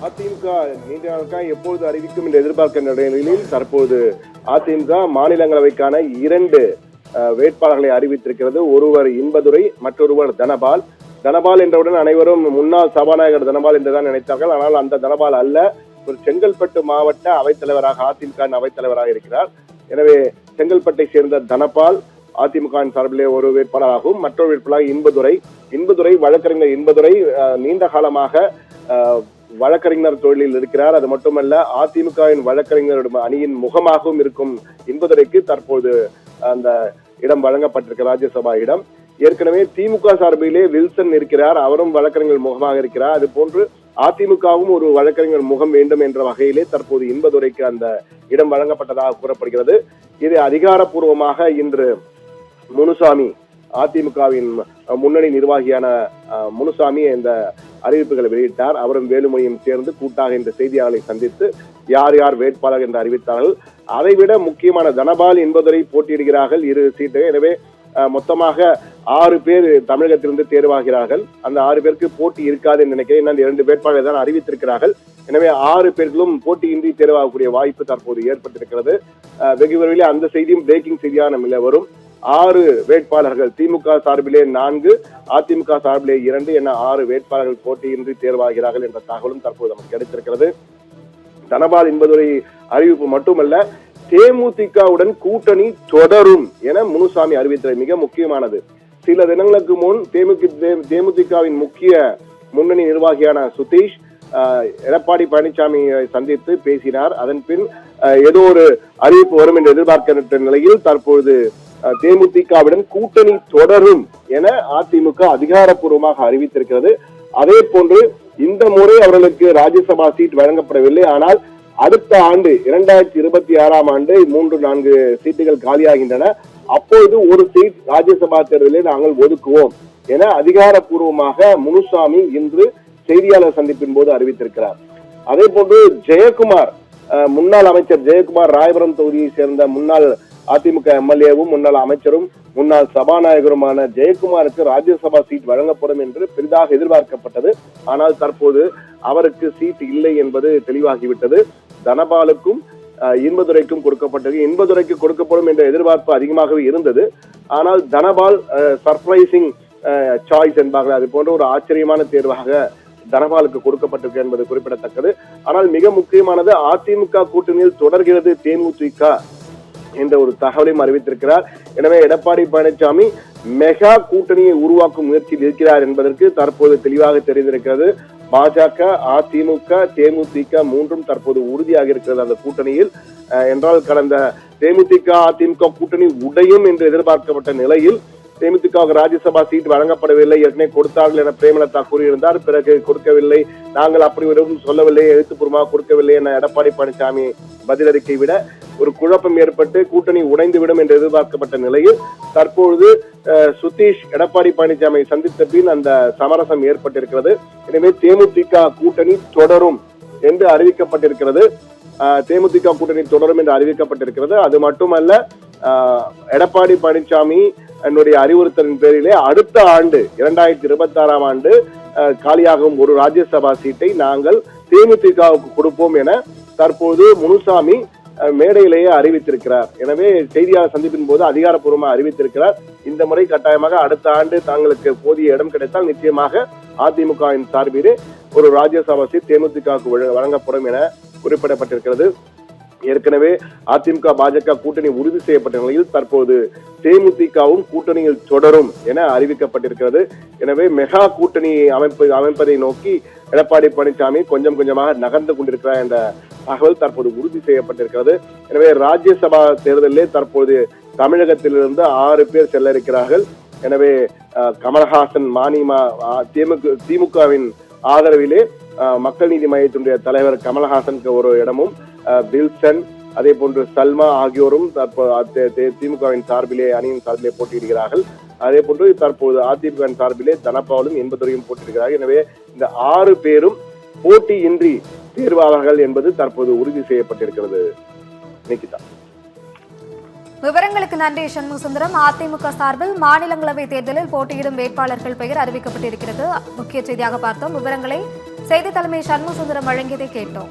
அதிமுக நீண்ட நாட்காக எப்பொழுது அறிவிக்கும் என்று எதிர்பார்க்கின்ற நிலையில் தற்போது அதிமுக மாநிலங்களவைக்கான 2 வேட்பாளர்களை அறிவித்திருக்கிறது. ஒருவர் இன்பதுரை, மற்றொருவர் தனபால். தனபால் என்றவுடன் அனைவரும் முன்னாள் சபாநாயகர் தனபால் என்றுதான் நினைத்தார்கள். ஆனால் அந்த தனபால் அல்ல, ஒரு செங்கல்பட்டு மாவட்ட அவைத்தலைவராக அதிமுக அவைத்தலைவராக இருக்கிறார். எனவே செங்கல்பட்டை சேர்ந்த தனபால் அதிமுக சார்பிலே ஒரு வேட்பாளராகவும் மற்றொரு வேட்பாளராக இன்பதுரை வழக்கறிஞர் இன்பதுரை நீண்ட காலமாக வழக்கறிஞர் தொழிலில் இருக்கிறார். அது மட்டுமல்ல, அதிமுகவின் வழக்கறிஞர் அணியின் முகமாகவும் இருக்கும் இன்பதுரைக்கு தற்போது அந்த இடம் வழங்கப்பட்டிருக்க ராஜ்யசபா இடம். ஏற்கனவே திமுக சார்பிலே வில்சன் இருக்கிறார், அவரும் வழக்கறிஞர் முகமாக இருக்கிறார். அது போன்று அதிமுகவும் ஒரு வழக்கறிஞர் முகம் வேண்டும் என்ற வகையிலே தற்போது இன்பதுரைக்கு அந்த இடம் வழங்கப்பட்டதாக கூறப்படுகிறது. இது அதிகாரப்பூர்வமாக இன்று முனுசாமி, அதிமுகவின் முன்னணி நிர்வாகியான முனுசாமி இந்த அறிவிப்புகளை வெளியிட்டார். அவரும் வேலுமணியும் சேர்ந்து கூட்டாக இந்த செய்தியாளர்களை சந்தித்து யார் யார் வேட்பாளர் என்று அறிவித்தார்கள். அதைவிட முக்கியமான தனபால் என்பதை போட்டியிடுகிறார்கள் 2 சீட்டு. எனவே மொத்தமாக 6 பேர் தமிழகத்திலிருந்து தேர்வாகிறார்கள். அந்த 6 பேருக்கு போட்டி இருக்காது என்று நினைக்கிறேன். 2 வேட்பாளர்கள் தான் அறிவித்திருக்கிறார்கள். எனவே 6 பேர்களும் போட்டியின்றி தேர்வாகக்கூடிய வாய்ப்பு தற்போது ஏற்பட்டிருக்கிறது. வெகு விரைவில் அந்த செய்தியும் பிரேக்கிங் செய்தியாக நம்ம வரும். 6 வேட்பாளர்கள், திமுக சார்பிலே 4, அதிமுக சார்பிலே 2 என 6 வேட்பாளர்கள் போட்டியின்றி தேர்வாகிறார்கள் என்ற தகவலும் தற்போது நமக்கு கிடைத்திருக்கிறது. தனபால் என்பதுரை அறிவிப்பு மட்டுமல்ல, தேமுதிகவுடன் கூட்டணி தொடரும் என முனுசாமி அறிவித்தது மிக முக்கியமானது. சில தினங்களுக்கு முன் தேமுதிகவின் முக்கிய முன்னணி நிர்வாகியான சுதீஷ் எடப்பாடி பழனிசாமியை சந்தித்து பேசினார். அதன் பின் ஏதோ ஒரு அறிவிப்பு வரும் என்று எதிர்பார்க்கின்ற நிலையில் தற்போது தேமுதிகவுடன் கூட்டணி தொடரும் என அதிமுக அதிகாரப்பூர்வமாக அறிவித்திருக்கிறது. அதே போன்று இந்த முறை அவர்களுக்கு ராஜ்யசபா சீட் வழங்கப்படவில்லை. ஆனால் அடுத்த ஆண்டு 2026ஆம் ஆண்டு 3-4 சீட்டுகள் காலியாகின்றன. அப்போது ஒரு சீட் ராஜ்யசபா தேர்தலில் நாங்கள் ஒதுக்குவோம் என அதிகாரப்பூர்வமாக முனுசாமி இன்று செய்தியாளர் சந்திப்பின் போது அறிவித்திருக்கிறார். அதே போன்று ஜெயக்குமார், முன்னாள் அமைச்சர் ஜெயக்குமார், ராயபுரம் தொகுதியை சேர்ந்த முன்னாள் அதிமுக எம்எல்ஏவும் முன்னாள் அமைச்சரும் முன்னாள் சபாநாயகருமான ஜெயக்குமாருக்கு ராஜ்யசபா சீட் வழங்கப்படும் என்று பெரிதாக எதிர்பார்க்கப்பட்டது. ஆனால் தற்போது அவருக்கு சீட் இல்லை என்பது தெளிவாகிவிட்டது. தனபாலுக்கும் இன்பதுரைக்கும் கொடுக்கப்பட்டது. இன்பதுரைக்கு கொடுக்கப்படும் என்ற எதிர்பார்ப்பு அதிகமாகவே இருந்தது. ஆனால் தனபால் சர்ப்ரைசிங் சாய்ஸ் என்பார்கள், அது போன்ற ஒரு ஆச்சரியமான தேர்வாக தனபாலுக்கு கொடுக்கப்பட்டிருக்கு என்பது குறிப்பிடத்தக்கது. ஆனால் மிக முக்கியமானது, அதிமுக கூட்டணியில் தொடர்கிறது தேமுதிக என்ற ஒரு தகவலையும் அறிவித்திருக்கிறார். எனவே எடப்பாடி பழனிசாமி மெகா கூட்டணியை உருவாக்கும் முயற்சியில் இருக்கிறார் என்பதற்கு தற்போது தெளிவாக தெரிந்திருக்கிறது. பாஜக, அதிமுக, தேமுதிக 3ம் தற்போது உறுதியாக இருக்கிறது அந்த கூட்டணியில். என்றால் கடந்த தேமுதிக அதிமுக கூட்டணி உடையும் என்று எதிர்பார்க்கப்பட்ட நிலையில் தேமுதிக ராஜ்யசபா சீட் வழங்கப்படவில்லை. ஏற்கனவே கொடுத்தார்கள் என பிரேமலதா கூறியிருந்தார். பிறகு கொடுக்கவில்லை, நாங்கள் அப்படி எதுவும் சொல்லவில்லை, எழுத்துப்பூர்வமாக கொடுக்கவில்லை என எடப்பாடி பழனிசாமி பதிலளிக்கை விட ஒரு குழப்பம் ஏற்பட்டு கூட்டணி உடைந்துவிடும் என்று எதிர்பார்க்கப்பட்ட நிலையில் தற்பொழுது சுதீஷ் எடப்பாடி பழனிசாமியை சந்தித்த பின் அந்த சமரசம் ஏற்பட்டிருக்கிறது. எனவே தேமுதிக கூட்டணி தொடரும் என்று அறிவிக்கப்பட்டிருக்கிறது. தேமுதிக கூட்டணி தொடரும் என்று அறிவிக்கப்பட்டிருக்கிறது. அது மட்டுமல்ல, எடப்பாடி பழனிசாமி என்னுடைய அறிவுறுத்தலின் பேரிலே அடுத்த ஆண்டு 2026ஆம் ஆண்டு காலியாகும் ஒரு ராஜ்யசபா சீட்டை நாங்கள் தேமுதிகவுக்கு கொடுப்போம் என தற்போது முனுசாமி மேடையிலேயே அறிவித்திருக்கிறார். எனவே செய்தியாளர் சந்திப்பின் போது அதிகாரப்பூர்வமாக அறிவித்திருக்கிறார். இந்த முறை கட்டாயமாக அடுத்த ஆண்டு தாங்களுக்கு போதிய இடம் கிடைத்தால் நிச்சயமாக அதிமுகவின் சார்பிலே ஒரு ராஜ்யசபா சீட் தேமுதிகவுக்கு வழங்கப்படும் என குறிப்பிடப்பட்டிருக்கிறது. ஏற்கனவே அதிமுக பாஜக கூட்டணி உறுதி செய்யப்பட்ட நிலையில் தற்போது தேமுதிகவும் கூட்டணியில் தொடரும் என அறிவிக்கப்பட்டிருக்கிறது. எனவே மெகா கூட்டணி அமைப்பதை நோக்கி எடப்பாடி பழனிசாமி கொஞ்சம் கொஞ்சமாக நகர்ந்து கொண்டிருக்கிறார் என்ற தகவல் தற்போது உறுதி செய்யப்பட்டிருக்கிறது. எனவே ராஜ்யசபா தேர்தலிலே தற்போது தமிழகத்திலிருந்து 6 பேர் செல்ல இருக்கிறார்கள். எனவே கமலஹாசன், மானிமா, திமுகவின் ஆதரவிலே மக்கள் நீதி மையத்தினுடைய தலைவர் கமலஹாசனுக்கு ஒரு இடமும், வில்சன், அதே போன்று சல்மா ஆகியோரும் திமுகவின் சார்பிலே அணியின் சார்பிலே போட்டியிடுகிறார்கள். அதே போன்று தற்போது அதிமுக சார்பிலே தனபாலும் இன்பதுரையும் போட்டியிடுகிறார்கள். எனவே இந்த 6 பேரும் போட்டியின்றி தேர்வாளர்கள் என்பது தற்போது உறுதி செய்யப்பட்டிருக்கிறது. நிகிதா. விவரங்களுக்கு நன்றி சண்முகசுந்தரம். அதிமுக சார்பில் மாநிலங்களவை தேர்தலில் போட்டியிடும் வேட்பாளர்கள் பெயர் அறிவிக்கப்பட்டிருக்கிறது. முக்கிய செய்தியாக பார்த்தோம். விவரங்களை செய்தி தலைமை சண்முகசுந்தரம் வழங்கியதை கேட்டோம்.